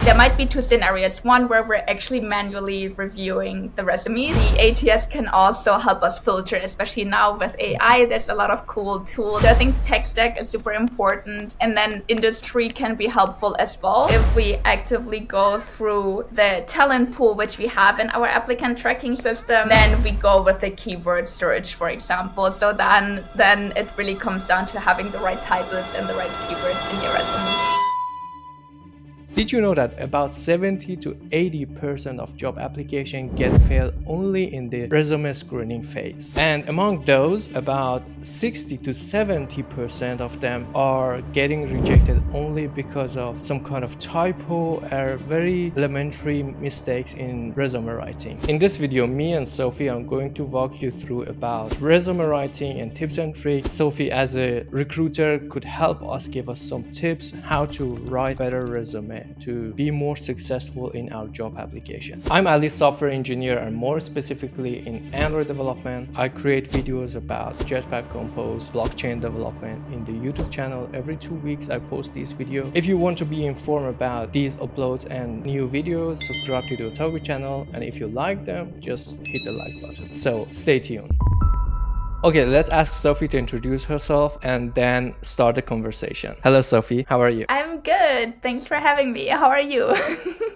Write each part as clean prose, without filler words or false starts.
there might be two scenarios. One where we're actually manually reviewing the resumes. The ATS can also help us filter, especially now with AI. There's a lot of cool tools. So I think the tech stack is super important. And then industry can be helpful as well. If we actively go through the talent pool, which we have in our applicant tracking system, then we go with the keyword search, for example. So then it really comes down to having the right titles and the right keywords in your resumes. Did you know that about 70 to 80% of job applications get failed only in the resume screening phase? And among those, about 60 to 70% of them are getting rejected only because of some kind of typo or very elementary mistakes in resume writing. In this video, me and Sophie are going to walk you through about resume writing and tips and tricks. Sophie, as a recruiter, could help us, give us some tips how to write better resume to be more successful in our job application. I'm Ali, software engineer, and more specifically in Android development. I create videos about Jetpack Compose, blockchain development in the YouTube channel. Every 2 weeks I post these videos. If you want to be informed about these uploads and new videos, subscribe to the Otago channel, and if you like them, just hit the like button. So stay tuned. Okay, let's ask Sophie to introduce herself and then start the conversation. Hello, Sophie. How are you? I'm good. Thanks for having me. How are you?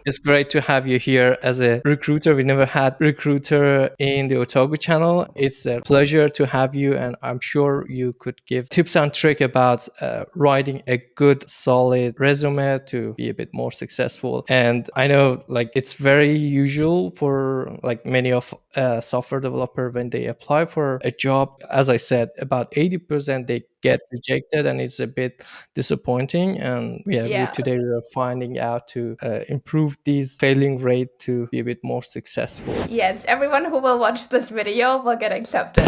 It's great to have you here as a recruiter. We never had recruiter in the Otago channel. It's a pleasure to have you, and I'm sure you could give tips and tricks about writing a good, solid resume to be a bit more successful. And I know it's very usual for many of software developer when they apply for a job. As I said, about 80% they get rejected, and it's a bit disappointing. And today we are finding out to improve these failing rate to be a bit more successful. Yes, everyone who will watch this video will get accepted.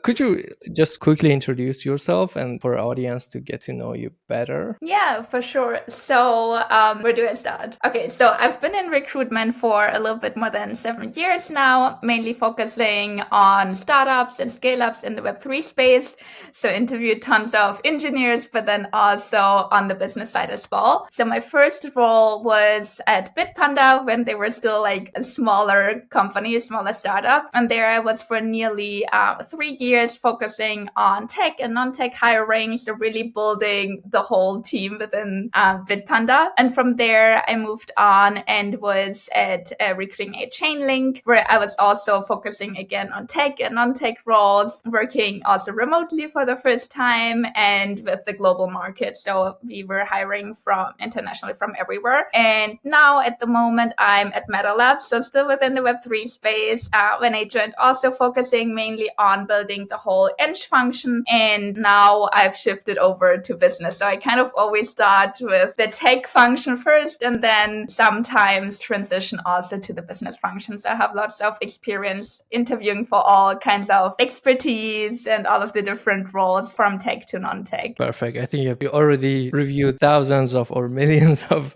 Could you just quickly introduce yourself and for our audience to get to know you better? Yeah, for sure. So where do I start? Okay, so I've been in recruitment for a little bit more than 7 years now, mainly focusing on startups and scale-ups in the Web3 space. So interviewed tons of engineers, but then also on the business side as well. So my first role was at Bitpanda when they were still a smaller company, a smaller startup. And there I was for nearly 3 years focusing on tech and non-tech hiring. So really building the whole team within Bitpanda. And from there, I moved on and was at Recruiting a Chainlink, where I was also focusing again on tech and non-tech roles, working also remotely for the first time and with the global market. So we were hiring internationally from everywhere. And now at the moment, I'm at Meta Labs, so still within the Web3 space. When I joined, also focusing mainly on building the whole eng function. And now I've shifted over to business. So I kind of always start with the tech function first, and then sometimes transition also to the business functions. I have lots of experience interviewing for all kinds of expertise and all of the different roles from tech to non-tech. Perfect. I think you already reviewed thousands of or millions of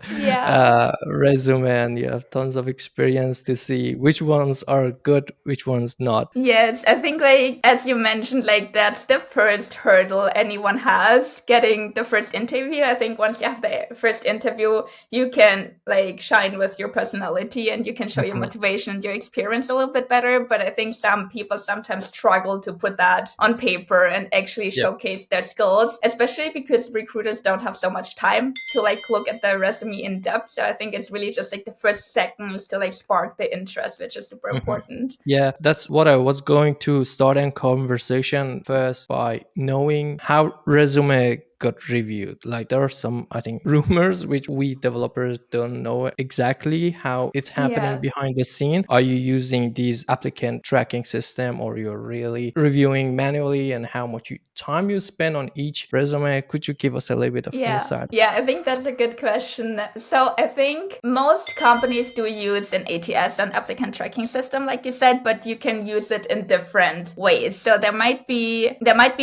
resume, and you have tons of experience to see which ones are good, which ones not. Yes, I think as you mentioned, that's the first hurdle anyone has, getting the first interview. I think once you have the first interview, you can shine with your personality and you can show your motivation and your experience a little bit better. But I think some people sometimes struggle to put that on paper and actually showcase their skills, especially because recruiters don't have so much time to look at the resume in depth. So I think it's really just the first seconds to spark the interest, which is super important. Yeah, that's what I was going to start in conversation first by knowing how resume got reviewed. There are some, I think, rumors which we developers don't know exactly how it's happening behind the scene. Are you using these applicant tracking system, or you're really reviewing manually, and how much time you spend on each resume? Could you give us a little bit of insight? Yeah, I think that's a good question. So I think most companies do use an ATS, an applicant tracking system, like you said, but you can use it in different ways. So there might be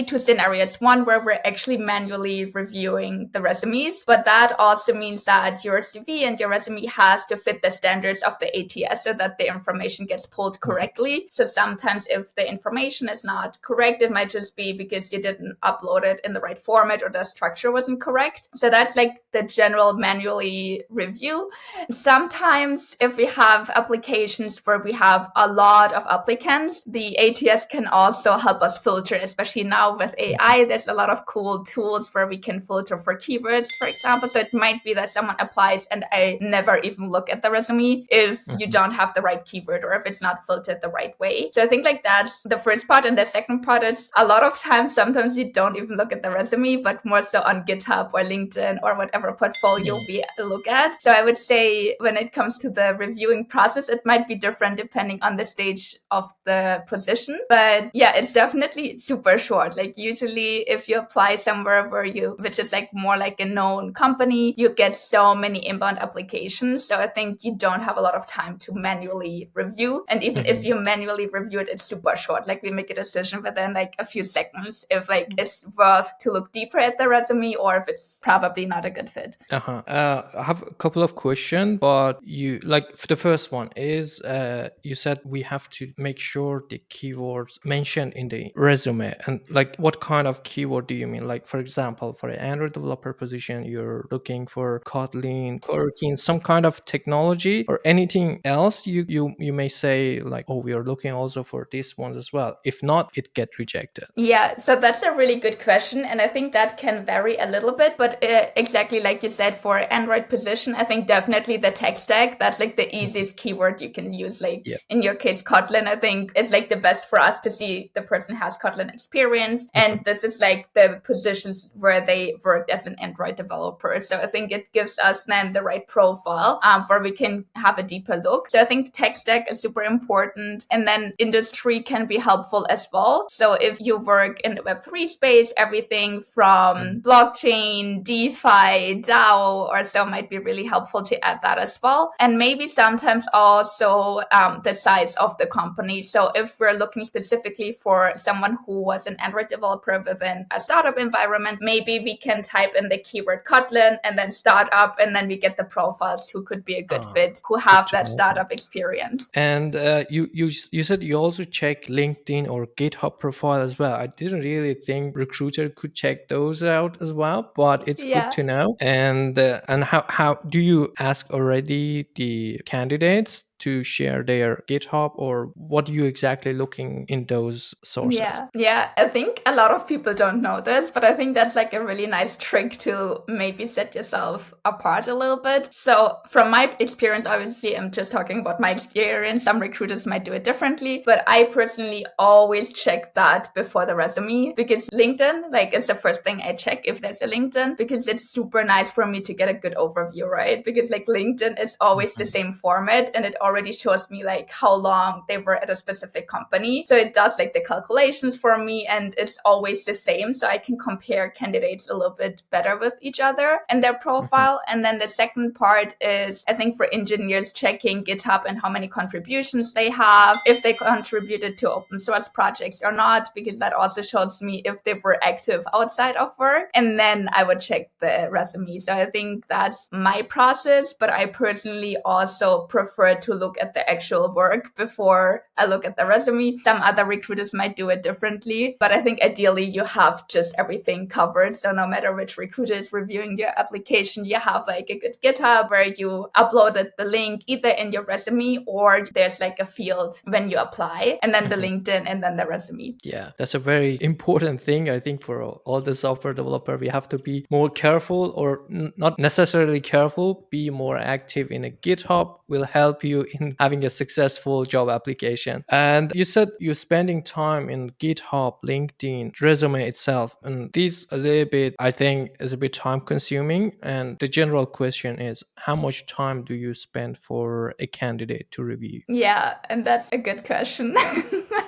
two scenarios. One where we're actually manually manually reviewing the resumes, but that also means that your CV and your resume has to fit the standards of the ATS so that the information gets pulled correctly. So sometimes if the information is not correct, it might just be because you didn't upload it in the right format or the structure wasn't correct. So that's like the general manually review. Sometimes if we have applications where we have a lot of applicants, the ATS can also help us filter, especially now with AI. There's a lot of cool tools where we can filter for keywords, for example. So it might be that someone applies and I never even look at the resume if you don't have the right keyword or if it's not filtered the right way. So I think like that's the first part. And the second part is a lot of times, sometimes we don't even look at the resume, but more so on GitHub or LinkedIn or whatever portfolio we look at. So I would say when it comes to the reviewing process, it might be different depending on the stage of the position. But yeah, it's definitely super short. Like usually if you apply somewhere which is like more like a known company, you get so many inbound applications. So I think you don't have a lot of time to manually review. And even if you manually review it, it's super short. Like we make a decision within like a few seconds if like it's worth to look deeper at the resume or if it's probably not a good fit. I have a couple of questions, but you like the first one is you said we have to make sure the keywords mentioned in the resume, and like what kind of keyword do you mean? Like for example, for an Android developer position, you're looking for Kotlin, coroutine, some kind of technology, or anything else. You may say like, oh, we are looking also for these ones as well. If not, it get rejected. Yeah, so that's a really good question. And I think that can vary a little bit. But exactly like you said, for Android position, I think definitely the tech stack, that's like the easiest keyword you can use. Like in your case, Kotlin, I think is like the best for us to see the person has Kotlin experience. And this is like the positions where they worked as an Android developer. So I think it gives us then the right profile where we can have a deeper look. So I think the tech stack is super important. And then industry can be helpful as well. So if you work in the Web3 space, everything from blockchain, DeFi, DAO, or so might be really helpful to add that as well. And maybe sometimes also the size of the company. So if we're looking specifically for someone who was an Android developer within a startup environment, maybe we can type in the keyword Kotlin and then startup, and then we get the profiles who could be a good fit, who have that startup experience. And you said you also check LinkedIn or GitHub profile as well. I didn't really think recruiter could check those out as well, but it's good to know. And how do you ask already the candidates to share their GitHub, or what are you exactly looking in those sources? Yeah, I think a lot of people don't know this, but I think that's like a really nice trick to maybe set yourself apart a little bit. So from my experience, obviously I'm just talking about my experience. Some recruiters might do it differently, but I personally always check that before the resume, because LinkedIn like is the first thing I check if there's a LinkedIn, because it's super nice for me to get a good overview, right? Because like LinkedIn is always the same format, and it already shows me like how long they were at a specific company. So it does like the calculations for me, and it's always the same. So I can compare candidates a little bit better with each other and their profile. And then the second part is, I think for engineers, checking GitHub and how many contributions they have, if they contributed to open source projects or not, because that also shows me if they were active outside of work. And then I would check the resume. So I think that's my process, but I personally also prefer to look at the actual work before I look at the resume. Some other recruiters might do it differently, but I think ideally you have just everything covered. So no matter which recruiter is reviewing your application, you have like a good GitHub where you uploaded the link either in your resume or there's like a field when you apply, and then the LinkedIn and then the resume. Yeah, that's a very important thing. I think for all the software developer, we have to be more careful, or not necessarily careful, be more active in a GitHub will help you in having a successful job application. And you said you're spending time in GitHub, LinkedIn, resume itself. And this a little bit, I think, is a bit time consuming. And the general question is, how much time do you spend for a candidate to review? Yeah, and that's a good question.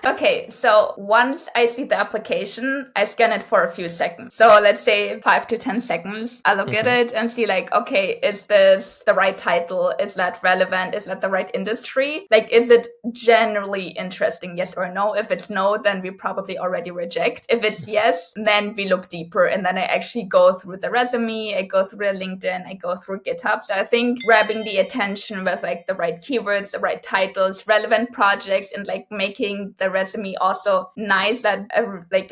Okay, so once I see the application, I scan it for a few seconds. So let's say 5 to 10 seconds. I look at it and see like, okay, is this the right title? Is that relevant? Is that the right that industry? Like, is it generally interesting? Yes or no? If it's no, then we probably already reject. If it's yes, then we look deeper, and then I actually go through the resume, I go through the LinkedIn, I go through GitHub. So I think grabbing the attention with like the right keywords, the right titles, relevant projects, and like making the resume also nice that a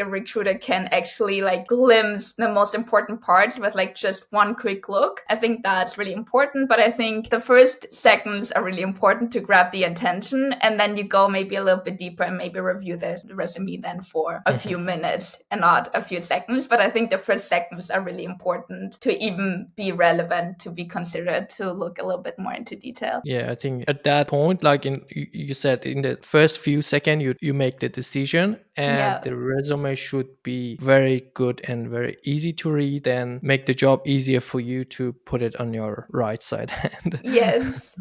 recruiter can actually like glimpse the most important parts with like just one quick look. I think that's really important, but I think the first seconds are really important to grab the attention, and then you go maybe a little bit deeper and maybe review the resume then for a few minutes and not a few seconds. But I think the first seconds are really important to even be relevant, to be considered, to look a little bit more into detail. Yeah, I think at that point, like you said, in the first few seconds, you make the decision, and the resume should be very good and very easy to read, and make the job easier for you to put it on your right side hand. Yes.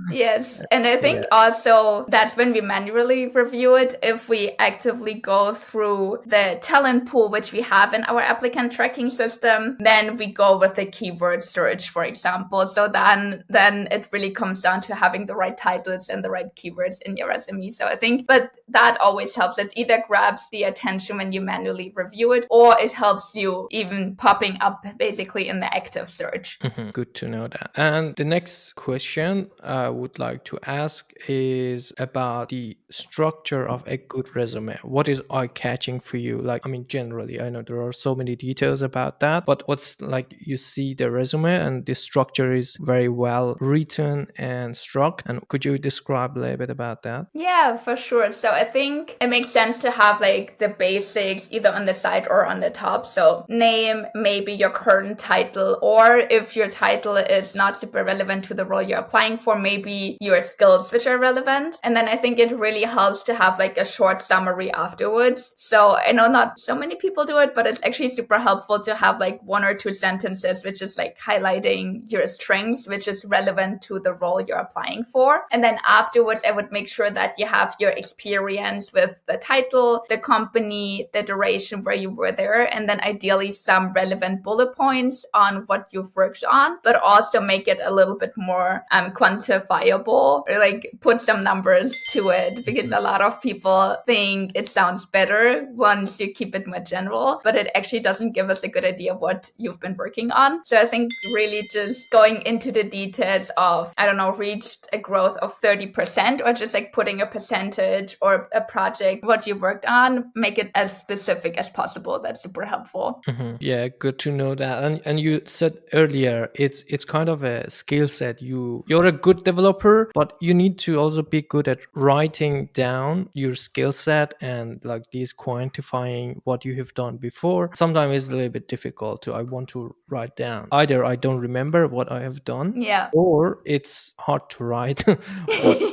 And I think also that's when we manually review it. If we actively go through the talent pool, which we have in our applicant tracking system, then we go with the keyword search, for example. So then it really comes down to having the right titles and the right keywords in your resume. So I think, but that always helps. It either grabs the attention when you manually review it, or it helps you even popping up basically in the active search. Good to know that. And the next question I would like to ask is about the structure of a good resume. What is eye-catching for you? Like, I mean, generally, I know there are so many details about that, but what's like you see the resume and the structure is very well written and struck. And could you describe a little bit about that? Yeah, for sure. So I think it makes sense to have like the basics either on the side or on the top. So name, maybe your current title, or if your title is not super relevant to the role you're applying for, maybe your skills which are relevant. And then I think it really helps to have like a short summary afterwards. So I know not so many people do it, but it's actually super helpful to have like 1 or 2 sentences, which is like highlighting your strengths, which is relevant to the role you're applying for. And then afterwards, I would make sure that you have your experience with the title, the company, the duration where you were there, and then ideally some relevant bullet points on what you've worked on, but also make it a little bit more quantifiable, or like put some numbers to it, because a lot of people think it sounds better once you keep it more general, but it actually doesn't give us a good idea of what you've been working on. So I think really just going into the details of, I don't know, reached a growth of 30%, or just like putting a percentage or a project, what you worked on, make it as specific as possible. That's super helpful. Yeah, good to know that. And you said earlier, it's kind of a skill set. You're a good developer, but you need to also be good at writing down your skill set, and like these quantifying what you have done before. Sometimes it's a little bit difficult to, I want to write down. Either I don't remember what I have done, Yeah. or it's hard to write what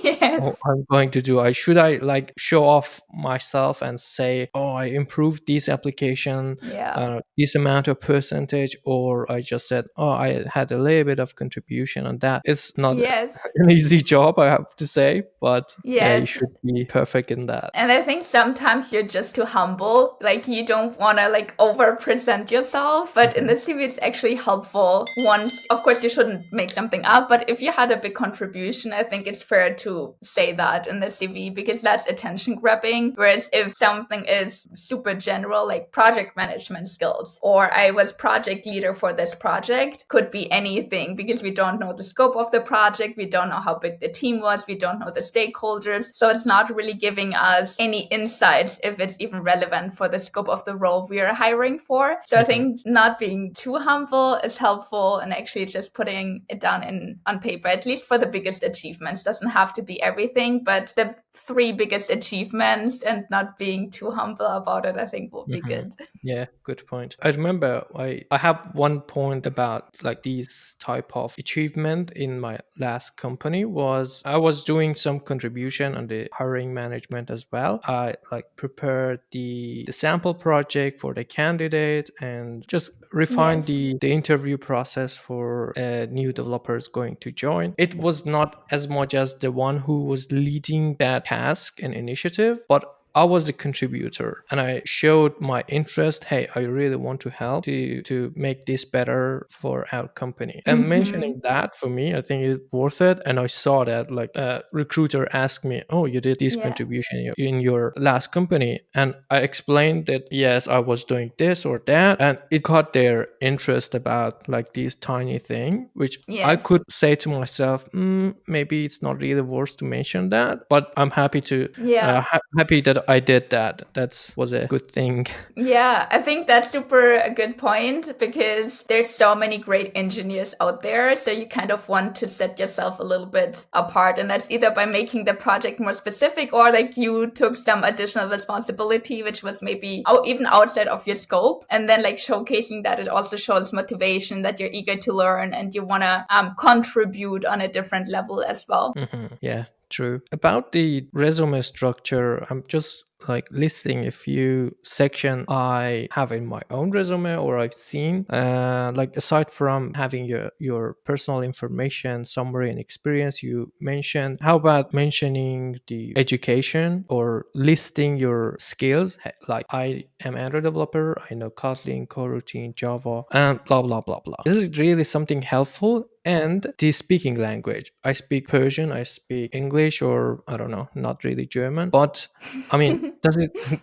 Yes. I'm going to do. I like show off myself and say, oh, I improved this application, Yeah. this amount of percentage, or I just said, oh, I had a little bit of contribution on that. It's not Yes. an easy job, I have to say, but yeah, you Yes. should be perfect in that. And I think sometimes you're just too humble. Like you don't want to like over present yourself. But in the CV, it's actually helpful once, of course, you shouldn't make something up. But if you had a big contribution, I think it's fair to say that in the CV, because that's attention grabbing. Whereas if something is super general, like project management skills, or I was project leader for this project, could be anything, because we don't know the scope of the project. We don't know how big the team was. We don't know the stakeholders. So it's not really giving us any insights if it's even relevant for the scope of the role we are hiring for. So I think not being too humble is helpful, and actually just putting it down on paper, at least for the biggest achievements. Doesn't have to be everything, but the 3 biggest achievements, and not being too humble about it, I think will be good. Yeah, good point. I remember I have one point about like these type of achievement in my last company. Was I was doing some contribution on the hiring management as well. I like prepared the sample project for the candidate, and just refined Yes. the interview process for new developers going to join. It was not as much as the one who was leading that task and initiative, but I was the contributor and I showed my interest. Hey, I really want to help to make this better for our company. And mentioning that for me, I think it's worth it. And I saw that like a recruiter asked me, oh, you did this contribution in your last company. And I explained that, yes, I was doing this or that. And it caught their interest about like this tiny thing, which I could say to myself, maybe it's not really worth to mention that, but I'm happy to happy that I did that. That was a good thing. Yeah, I think that's super a good point because there's so many great engineers out there. So you kind of want to set yourself a little bit apart. And that's either by making the project more specific or like you took some additional responsibility, which was maybe even outside of your scope. And then like showcasing that it also shows motivation, that you're eager to learn and you want to contribute on a different level as well. Yeah, true. About the resume structure, I'm just like listing a few section I have in my own resume or I've seen. Like aside from having your personal information, summary, and experience you mentioned, how about mentioning the education or listing your skills? Like I am Android developer, I know Kotlin, coroutine, Java, and blah blah blah blah. This is really something helpful. And the speaking language. I speak Persian, I speak English, or I don't know, not really German. But I mean,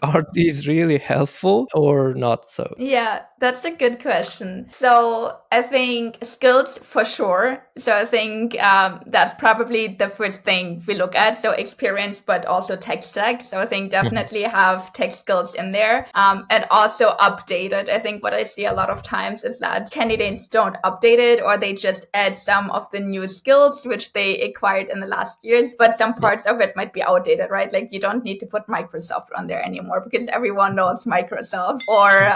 are these really helpful or not so? Yeah, that's a good question. So I think skills for sure. So I think that's probably the first thing we look at. So experience, but also tech stack. So I think definitely have tech skills in there and also update it. I think what I see a lot of times is that candidates don't update it or they just add some of the new skills which they acquired in the last years, but some parts of it might be outdated, right? Like you don't need to put Microsoft on there anymore because everyone knows Microsoft or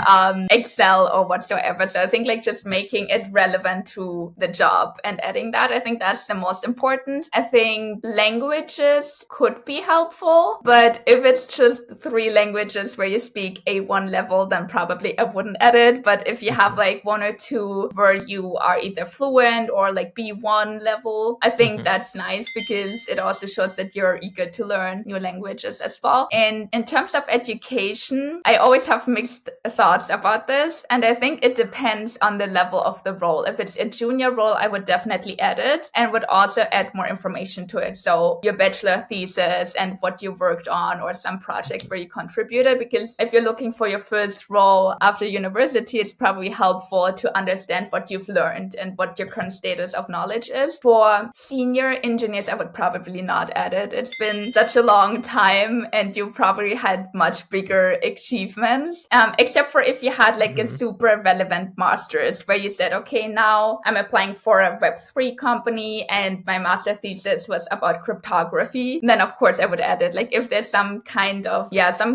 Excel or whatsoever. So I think like just making it relevant to the job and adding that, I think that's the most important. I think languages could be helpful, but if it's just 3 languages where you speak A1 level, then probably I wouldn't add it. But if you have like 1 or 2 where you are either fluent or like B1 level, I think that's nice because it also shows that you're eager to learn new languages as well. And in terms of education, I always have mixed thoughts about this. And I think it depends on the level of the role. If it's a junior role, I would definitely add it and would also add more information to it. So your bachelor thesis and what you worked on or some projects where you contributed. Because if you're looking for your first role after university, it's probably helpful to understand what you've learned and what your current status of knowledge is. For senior engineers, I would probably not add it. It's been such a long time and you probably had much bigger achievements, except for if you had like a super relevant master's where you said, okay, now I'm applying for a Web3 company and my master thesis was about cryptography, then of course I would add it. Like if there's some kind of,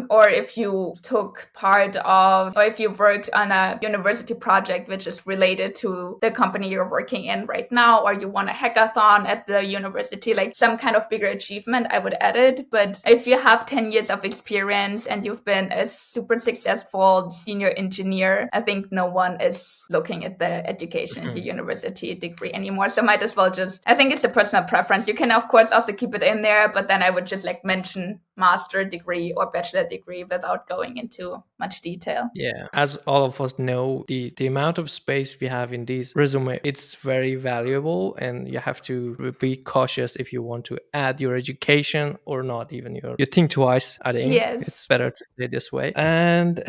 or if you took part of, or if you worked on a university project which is related to the company you're working in right now, or you won a hackathon at the university, like some kind of bigger achievement, I would add it. But if you have 10 years of experience and you've been a super successful senior engineer, I think no one is looking at the education, the university degree anymore. So might as well just, I think it's a personal preference. You can of course also keep it in there, but then I would just like mention master degree or bachelor degree without going into much detail. Yeah, as all of us know, the amount of space we have in this resume, it's very valuable, and you have to be cautious if you want to add your education or not. Even you think twice. I think it's better to say this way. And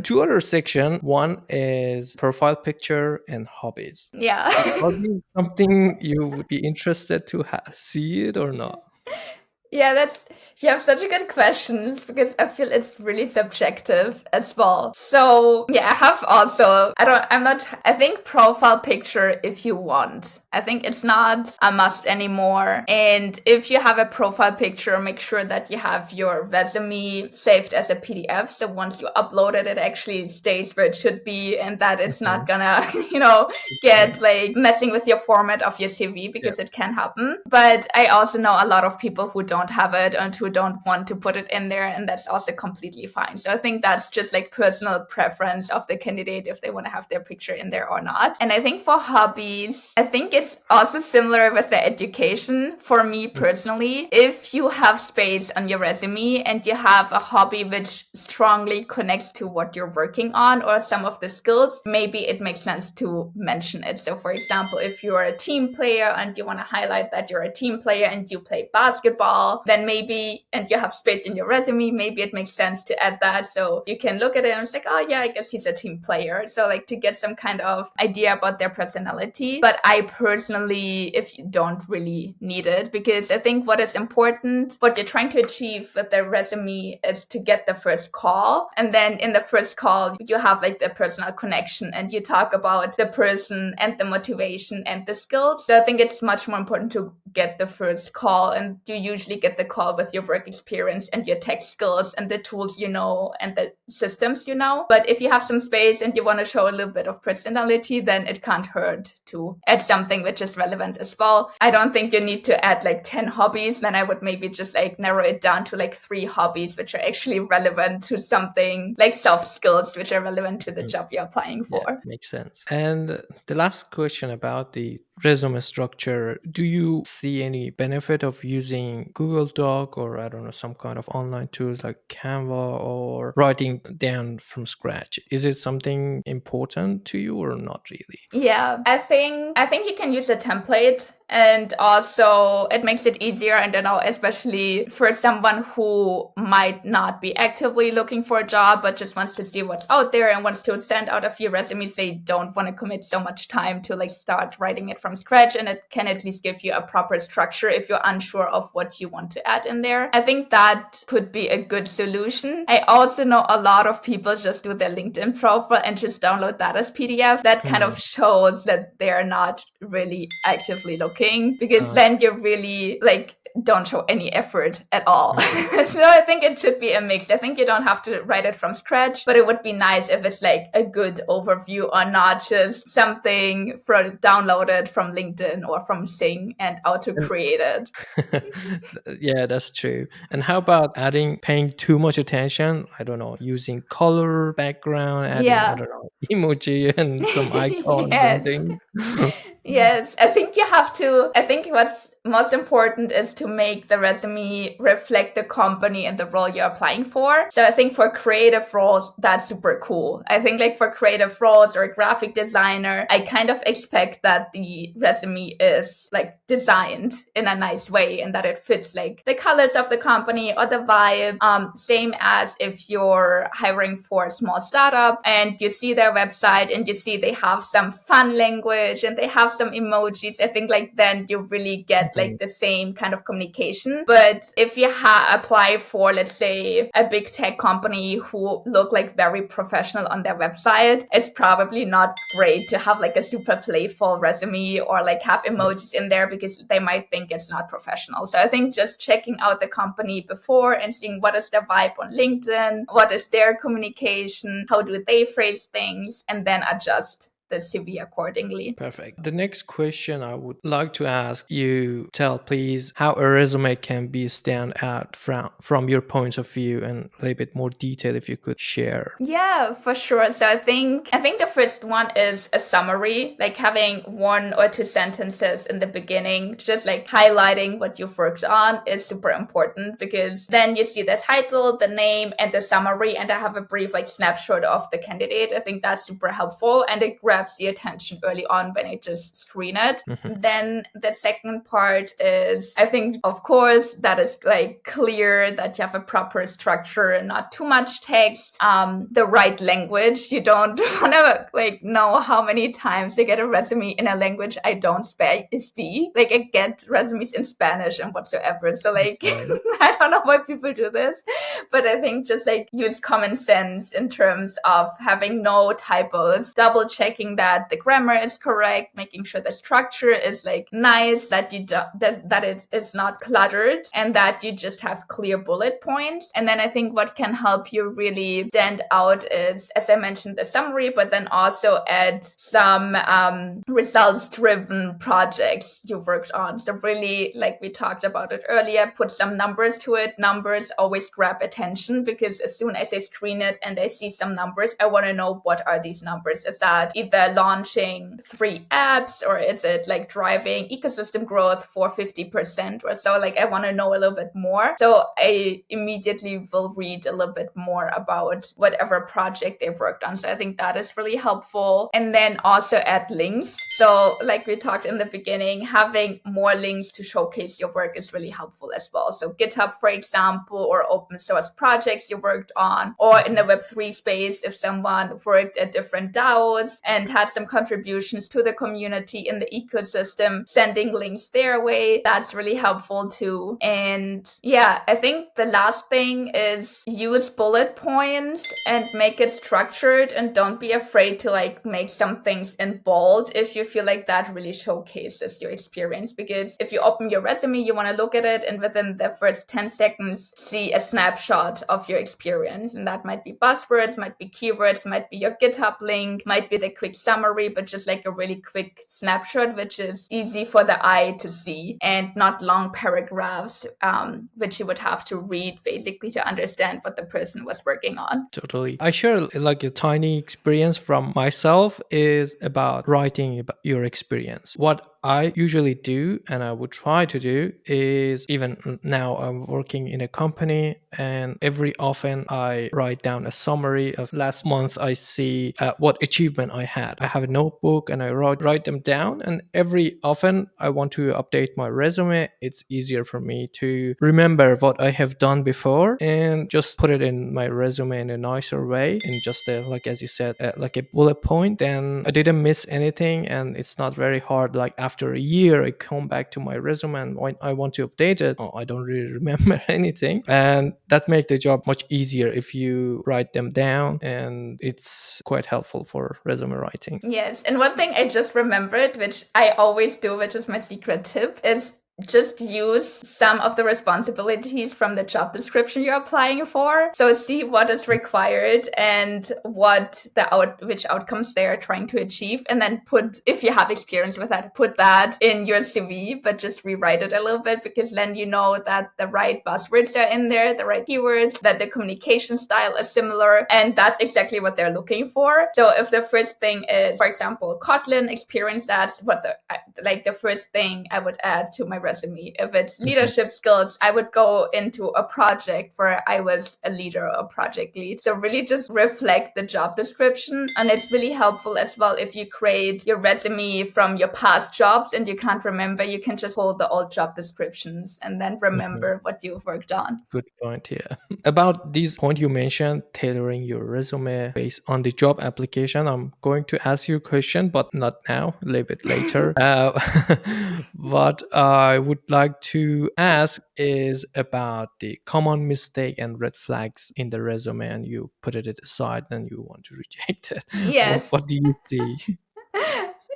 2 other section. One is profile picture and hobbies. Yeah. Are these something you would be interested to see it or not? Yeah, you have such a good questions because I feel it's really subjective as well. So yeah, I have also, I think profile picture if you want. I think it's not a must anymore. And if you have a profile picture, make sure that you have your resume saved as a PDF. So once you upload it, it actually stays where it should be and that it's not gonna, get like messing with your format of your CV because it can happen. But I also know a lot of people who don't don't have it and who don't want to put it in there. And that's also completely fine. So I think that's just like personal preference of the candidate if they want to have their picture in there or not. And I think for hobbies, I think it's also similar with the education. For me personally, if you have space on your resume and you have a hobby which strongly connects to what you're working on or some of the skills, maybe it makes sense to mention it. So for example, if you're a team player and you want to highlight that you're a team player and you play basketball, then maybe, and you have space in your resume, maybe it makes sense to add that. So you can look at it and it's like, oh yeah, I guess he's a team player. So like to get some kind of idea about their personality. But I personally, if you don't really need it, because I think what is important, what you're trying to achieve with the resume is to get the first call. And then in the first call, you have like the personal connection and you talk about the person and the motivation and the skills. So I think it's much more important to get the first call, and you usually get the call with your work experience and your tech skills and the tools you know and the systems you know. But if you have some space and you want to show a little bit of personality, then it can't hurt to add something which is relevant as well. I don't think you need to add like 10 hobbies. Then I would maybe just like narrow it down to like 3 hobbies which are actually relevant to something, like soft skills which are relevant to the job you're applying for. Yeah, makes sense. And the last question about the resume structure, do you see any benefit of using Google Doc or I don't know, some kind of online tools like Canva, or writing down from scratch? Is it something important to you or not really? Yeah, I think you can use a template, and also it makes it easier. And then especially for someone who might not be actively looking for a job but just wants to see what's out there and wants to send out a few resumes, they don't want to commit so much time to like start writing it from scratch, and it can at least give you a proper structure if you're unsure of what you want to add in there. I think that could be a good solution. I also know a lot of people just do their LinkedIn profile and just download that as PDF. That kind of shows that they're not really actively looking, because then you're really like don't show any effort at all. So I think it should be a mix. I think you don't have to write it from scratch, but it would be nice if it's like a good overview or not just something downloaded from LinkedIn or from Sing and auto-created. Yeah, that's true. And how about paying too much attention? I don't know, using color background, adding, I don't know, emoji and some icons and things. Yes, I think what's most important is to make the resume reflect the company and the role you're applying for. So I think for creative roles, that's super cool. I think like for creative roles or a graphic designer, I kind of expect that the resume is like designed in a nice way and that it fits like the colors of the company or the vibe. Same as if you're hiring for a small startup and you see their website and you see they have some fun language and they have some emojis. I think like then you really get like the same kind of communication. But if you apply for, let's say, a big tech company who look like very professional on their website, it's probably not great to have like a super playful resume or like have emojis in there, because they might think it's not professional. So I think just checking out the company before and seeing what is their vibe on LinkedIn, what is their communication, how do they phrase things, and then adjust the CV accordingly. Perfect. The next question I would like to ask you, tell please how a resume can be stand out from your point of view, and a little bit more detail if you could share. Yeah, for sure. So I think the first one is a summary, like having 1 or 2 sentences in the beginning, just like highlighting what you've worked on is super important, because then you see the title, the name, and the summary, and I have a brief like snapshot of the candidate. I think that's super helpful, and it grabs the attention early on when I just screen it. Then the second part is, I think, of course, that is like clear that you have a proper structure and not too much text, the right language. You don't want to like know how many times I get a resume in a language I don't speak. Like I get resumes in Spanish and whatsoever. So like, I don't know why people do this, but I think just like use common sense in terms of having no typos, double checking checking that the grammar is correct, making sure the structure is like nice, that it is not cluttered, and that you just have clear bullet points. And then I think what can help you really stand out is, as I mentioned, the summary, but then also add some results-driven projects you worked on. So really, like we talked about it earlier, put some numbers to it. Numbers always grab attention, because as soon as I screen it and I see some numbers, I want to know, what are these numbers? Is that either launching 3 apps, or is it like driving ecosystem growth for 50% or so? Like, I want to know a little bit more. So I immediately will read a little bit more about whatever project they've worked on. So I think that is really helpful. And then also add links. So like we talked in the beginning, having more links to showcase your work is really helpful as well. So GitHub, for example, or open source projects you worked on, or in the Web3 space, if someone worked at different DAOs and had some contributions to the community in the ecosystem, sending links their way, that's really helpful too. And yeah, I think the last thing is use bullet points and make it structured, and don't be afraid to like make some things in bold if you feel like that really showcases your experience. Because if you open your resume, you want to look at it and within the first 10 seconds see a snapshot of your experience, and that might be buzzwords, might be keywords, might be your GitHub link, might be the quick summary, but just like a really quick snapshot, which is easy for the eye to see, and not long paragraphs, which you would have to read basically to understand what the person was working on. Totally. I share like a tiny experience from myself is about writing about your experience. What I usually do, and I would try to do, is even now I'm working in a company, and every often I write down a summary of last month. I see what achievement I had. I have a notebook and I write them down, and every often I want to update my resume. It's easier for me to remember what I have done before and just put it in my resume in a nicer way, in just like as you said, like a bullet point. And I didn't miss anything, and it's not very hard. Like after a year, I come back to my resume and when I want to update it, I don't really remember anything, and that makes the job much easier if you write them down, and it's quite helpful for resume writing. Yes, and one thing I just remembered, which I always do, which is my secret tip, is just use some of the responsibilities from the job description you're applying for. So see what is required and which outcomes they are trying to achieve, and then put, if you have experience with that, put that in your CV, but just rewrite it a little bit, because then you know that the right buzzwords are in there, the right keywords, that the communication style is similar, and that's exactly what they're looking for. So if the first thing is, for example, Kotlin experience, that's what the first thing I would add to my resume. If it's leadership skills, I would go into a project where I was a leader or project lead. So really just reflect the job description. And it's really helpful as well if you create your resume from your past jobs and you can't remember, you can just hold the old job descriptions and then remember what you've worked on. Good point. Yeah. About this point you mentioned, tailoring your resume based on the job application, I'm going to ask you a question, but not now, a little bit later. What I would like to ask is about the common mistake and red flags in the resume, and you put it aside and you want to reject it. Yes. What do you see?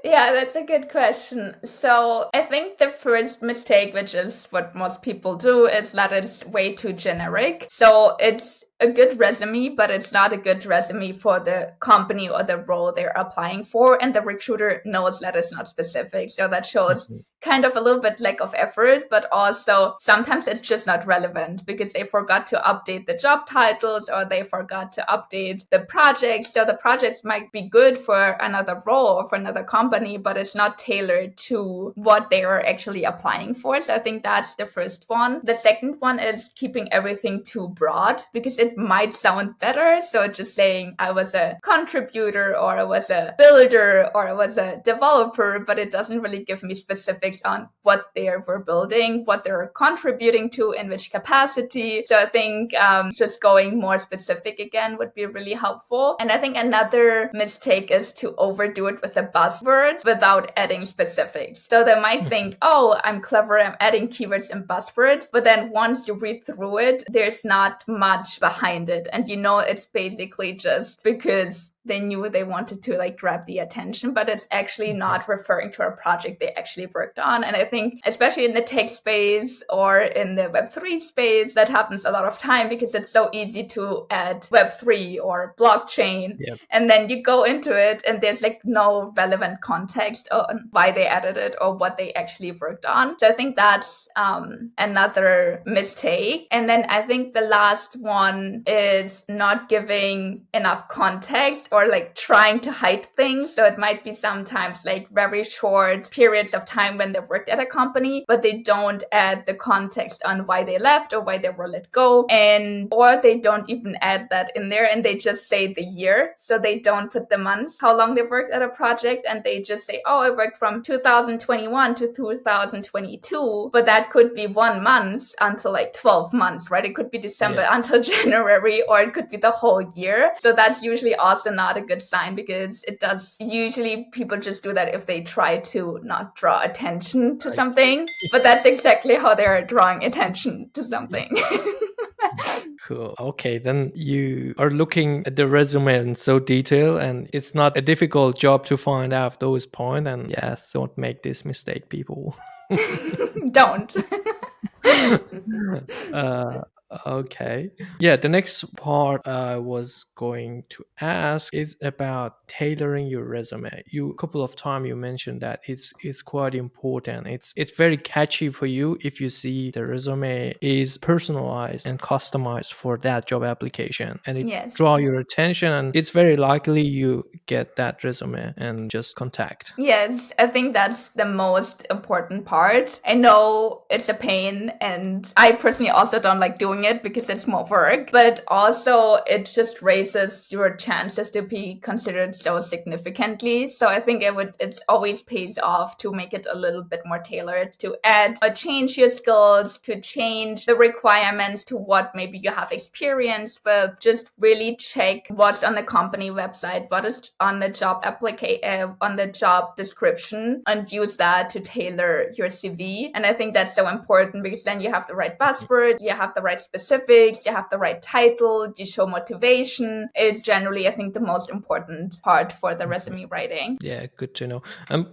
Yeah, that's a good question. So I think the first mistake, which is what most people do, is that it's way too generic. So it's a good resume, but it's not a good resume for the company or the role they're applying for. And the recruiter knows that it's not specific. So that shows kind of a little bit lack of effort, but also sometimes it's just not relevant because they forgot to update the job titles or they forgot to update the projects. So the projects might be good for another role or for another company, but it's not tailored to what they are actually applying for. So I think that's the first one. The second one is keeping everything too broad because it might sound better. So just saying I was a contributor or I was a builder or I was a developer, but it doesn't really give me specifics on what they were building, what they're contributing to, in which capacity. So I think just going more specific again would be really helpful. And I think another mistake is to overdo it with the buzzwords without adding specifics. So they might think, oh, I'm clever, I'm adding keywords and buzzwords. But then once you read through it, there's not much behind it. And you know, it's basically just because they knew they wanted to like grab the attention, but it's actually not referring to a project they actually worked on. And I think especially in the tech space or in the Web3 space, that happens a lot of time because it's so easy to add Web3 or blockchain. Yep. And then you go into it and there's like no relevant context on why they added it or what they actually worked on. So I think that's another mistake. And then I think the last one is not giving enough context or like trying to hide things. So it might be sometimes like very short periods of time when they worked at a company, but they don't add the context on why they left or why they were let go. Or they don't even add that in there and they just say the year. So they don't put the months, how long they worked at a project, and they just say, oh, I worked from 2021 to 2022, but that could be 1 month until like 12 months, right? It could be December until January, or it could be the whole year. So that's usually also not a good sign because it does usually people just do that if they try to not draw attention to something, but that's exactly how they're drawing attention to something. Cool. Okay, then you are looking at the resume in so detail, and it's not a difficult job to find out those points. And yes, don't make this mistake, people. Don't. Okay. Yeah, the next part I was going to ask is about tailoring your resume. You a couple of times you mentioned that it's quite important. It's very catchy for you if you see the resume is personalized and customized for that job application, and it draw your attention, and it's very likely you get that resume and just contact. Yes, I think that's the most important part. I know it's a pain, and I personally also don't like doing it because it's more work, but also it just raises your chances to be considered so significantly. So I think it always pays off to make it a little bit more tailored, to add or change your skills, to change the requirements to what maybe you have experience with. Just really check what's on the company website, what is on the job application, on the job description, and use that to tailor your CV. And I think that's so important because then you have the right buzzword, you have the right specifics, you have the right title, you show motivation. It's generally, I think, the most important part for the resume writing. Yeah, good to know.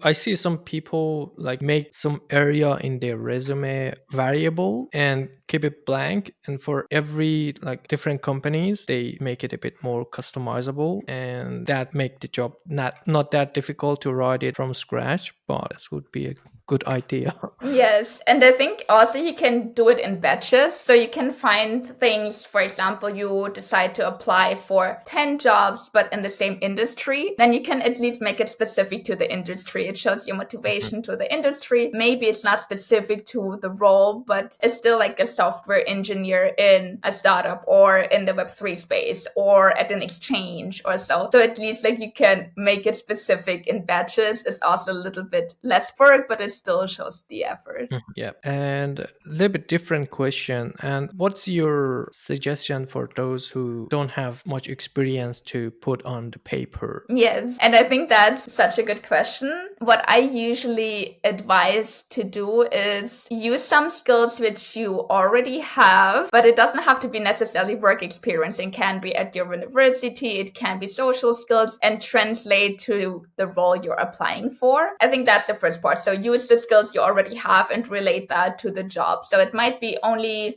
I see some people like make some area in their resume variable and keep it blank, and for every like different companies they make it a bit more customizable, and that make the job not that difficult to write it from scratch, but this would be a good idea. Yes, and I think also you can do it in batches. So you can find things, for example, you decide to apply for 10 jobs, but in the same industry, then you can at least make it specific to the industry. It shows your motivation to the industry. Maybe it's not specific to the role, but it's still like a software engineer in a startup or in the Web3 space or at an exchange or so. So at least like you can make it specific in batches. It's also a little bit less work, but it still shows the effort. Yeah. And a little bit different question. And what's your suggestion for those who don't have much experience to put on the paper? Yes, and I think that's such a good question. What I usually advise to do is use some skills which you already have, but it doesn't have to be necessarily work experience. It can be at your university, it can be social skills, and translate to the role you're applying for. I think that's the first part. So use the skills you already have and relate that to the job. So it might be only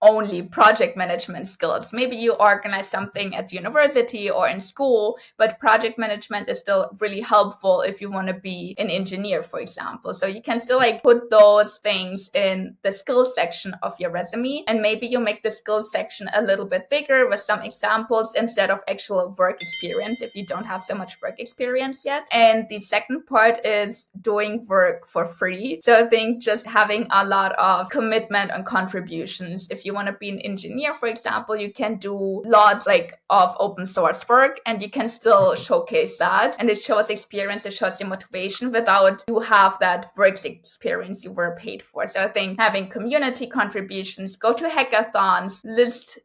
project management skills. Maybe you organize something at university or in school, but project management is still really helpful if you want to be an engineer, for example. So you can still like put those things in the skills section of your resume, and maybe you make the skills section a little bit bigger with some examples instead of actual work experience if you don't have so much work experience yet. And the second part is doing work for free. So I think just having a lot of commitment and contributions. If you want to be an engineer, for example, you can do lots like of open source work and you can still showcase that. And it shows experience, it shows your motivation without you have that work experience you were paid for. So I think having community contributions, go to hackathons, list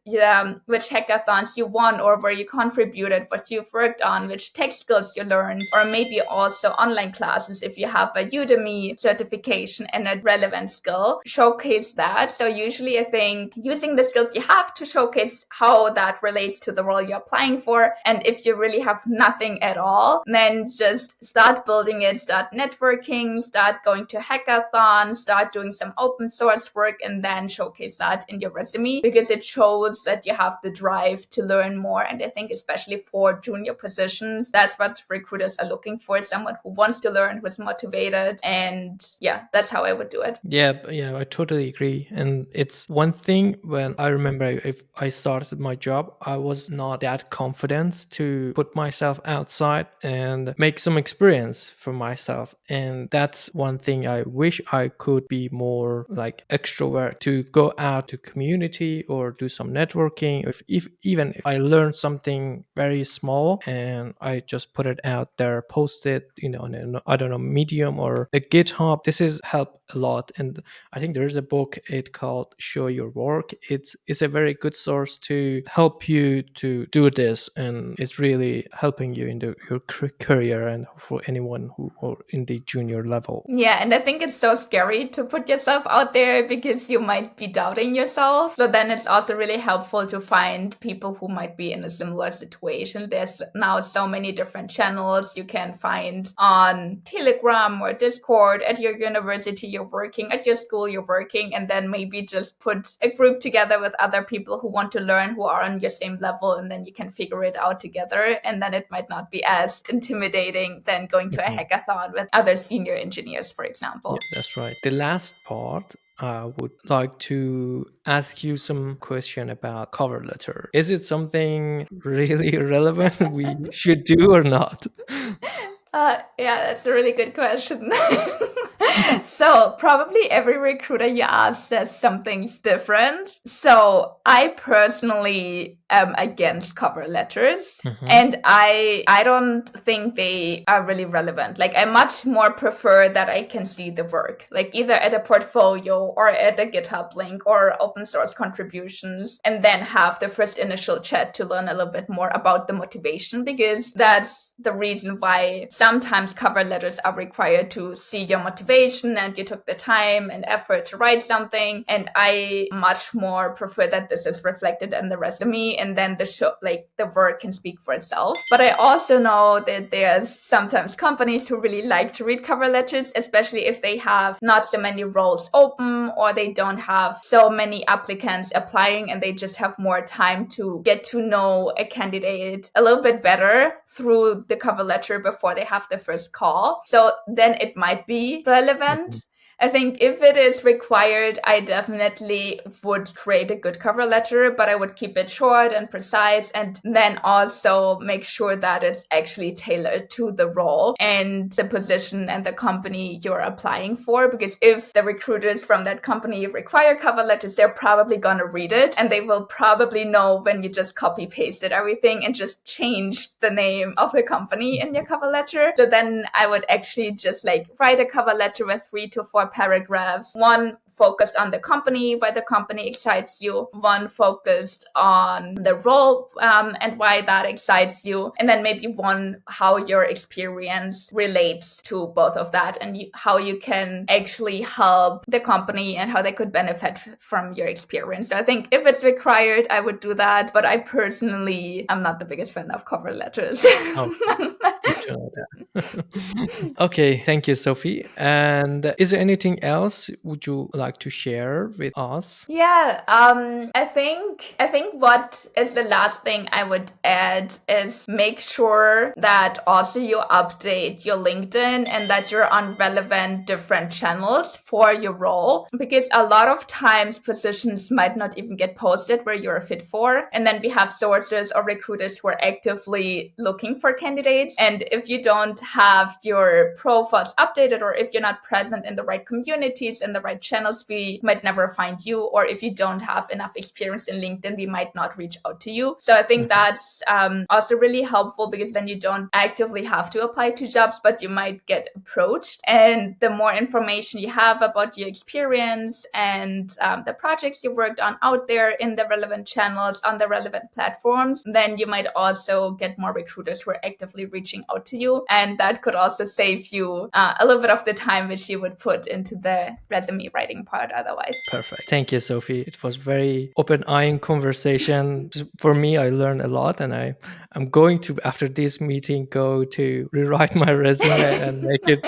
which hackathons you won or where you contributed, what you've worked on, which tech skills you learned, or maybe also online classes if you have a a Udemy certification and a relevant skill, showcase that. So usually I think using the skills you have to showcase how that relates to the role you're applying for. And if you really have nothing at all, then just start building it, start networking, start going to hackathons, start doing some open source work, and then showcase that in your resume, because it shows that you have the drive to learn more. And I think especially for junior positions, that's what recruiters are looking for, someone who wants to learn, who's motivated. And yeah, that's how I would do it. Yeah, I totally agree. And it's one thing when I remember if I started my job, I was not that confident to put myself outside and make some experience for myself. And that's one thing I wish I could be more like extrovert, to go out to community or do some networking. If even if I learn something very small and I just put it out there, post it, on I don't know, Medium or a GitHub, this is help a lot. And I think there's a book it called Show Your Work. It's a very good source to help you to do this, and it's really helping you in your career and for anyone who or in the junior level. Yeah, and I think it's so scary to put yourself out there because you might be doubting yourself. So then it's also really helpful to find people who might be in a similar situation. There's now so many different channels you can find on Telegram or Discord at your university you're working, at your school you're working, and then maybe just put a group together with other people who want to learn, who are on your same level, and then you can figure it out together. And then it might not be as intimidating than going to a hackathon with other senior engineers, for example. Yeah, that's right. The last part, I would like to ask you some question about cover letter. Is it something really relevant we should do or not? Yeah, that's a really good question. So probably every recruiter you ask says something's different. So I personally am against cover letters, and I don't think they are really relevant. Like, I much more prefer that I can see the work, like either at a portfolio or at a GitHub link or open source contributions, and then have the first initial chat to learn a little bit more about the motivation, because that's the reason why sometimes cover letters are required to see your motivation and you took the time and effort to write something. And I much more prefer that this is reflected in the resume, and then the work can speak for itself. But I also know that there's sometimes companies who really like to read cover letters, especially if they have not so many roles open or they don't have so many applicants applying, and they just have more time to get to know a candidate a little bit better through the cover letter before they have the first call. So then it might be relevant. I think if it is required, I definitely would create a good cover letter, but I would keep it short and precise, and then also make sure that it's actually tailored to the role and the position and the company you're applying for. Because if the recruiters from that company require cover letters, they're probably going to read it, and they will probably know when you just copy pasted everything and just changed the name of the company in your cover letter. So then I would actually just write a cover letter with 3 to 4 paragraphs, one focused on the company, why the company excites you, one focused on the role and why that excites you, and then maybe one how your experience relates to both of that, and how you can actually help the company and how they could benefit from your experience. So I think if it's required, I would do that, but I personally am not the biggest fan of cover letters. Oh, good to know that. Okay, thank you, Sophie. And is there anything else would you like to share with us? Yeah, I think what is the last thing I would add is make sure that also you update your LinkedIn and that you're on relevant different channels for your role, because a lot of times positions might not even get posted where you're a fit for, and then we have sources or recruiters who are actively looking for candidates, and if you don't have your profiles updated, or if you're not present in the right communities and the right channels, we might never find you. Or if you don't have enough experience in LinkedIn, we might not reach out to you. So I think that's also really helpful, because then you don't actively have to apply to jobs, but you might get approached. And the more information you have about your experience and the projects you worked on out there in the relevant channels on the relevant platforms, then you might also get more recruiters who are actively reaching out out to you. And that could also save you a little bit of the time which you would put into the resume writing part otherwise. Perfect. Thank you, Sophie. It was very open-eyeing conversation. For me, I learned a lot, and I'm going to, after this meeting, go to rewrite my resume and make it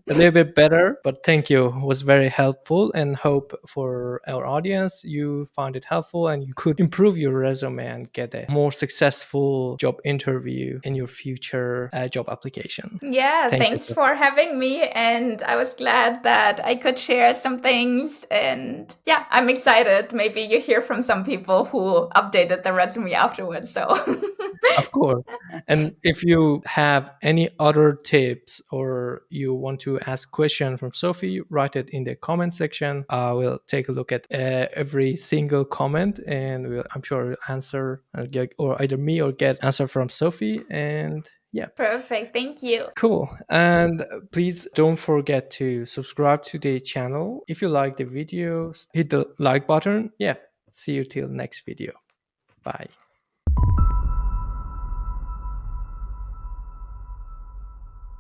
a little bit better. But thank you. It was very helpful, and hope for our audience you find it helpful and you could improve your resume and get a more successful job interview in your future job application. Yeah, Thank you. thanks for having me. And I was glad that I could share some things. And yeah, I'm excited. Maybe you hear from some people who updated their resume afterwards. So, Of course. And if you have any other tips or you want to ask question from Sophie, write it in the comment section. We'll take a look at every single comment, and I'm sure we'll answer or either me or get answer from Sophie. And yeah. Perfect. Thank you. Cool. And please don't forget to subscribe to the channel. If you like the videos, hit the like button. Yeah. See you till next video. Bye.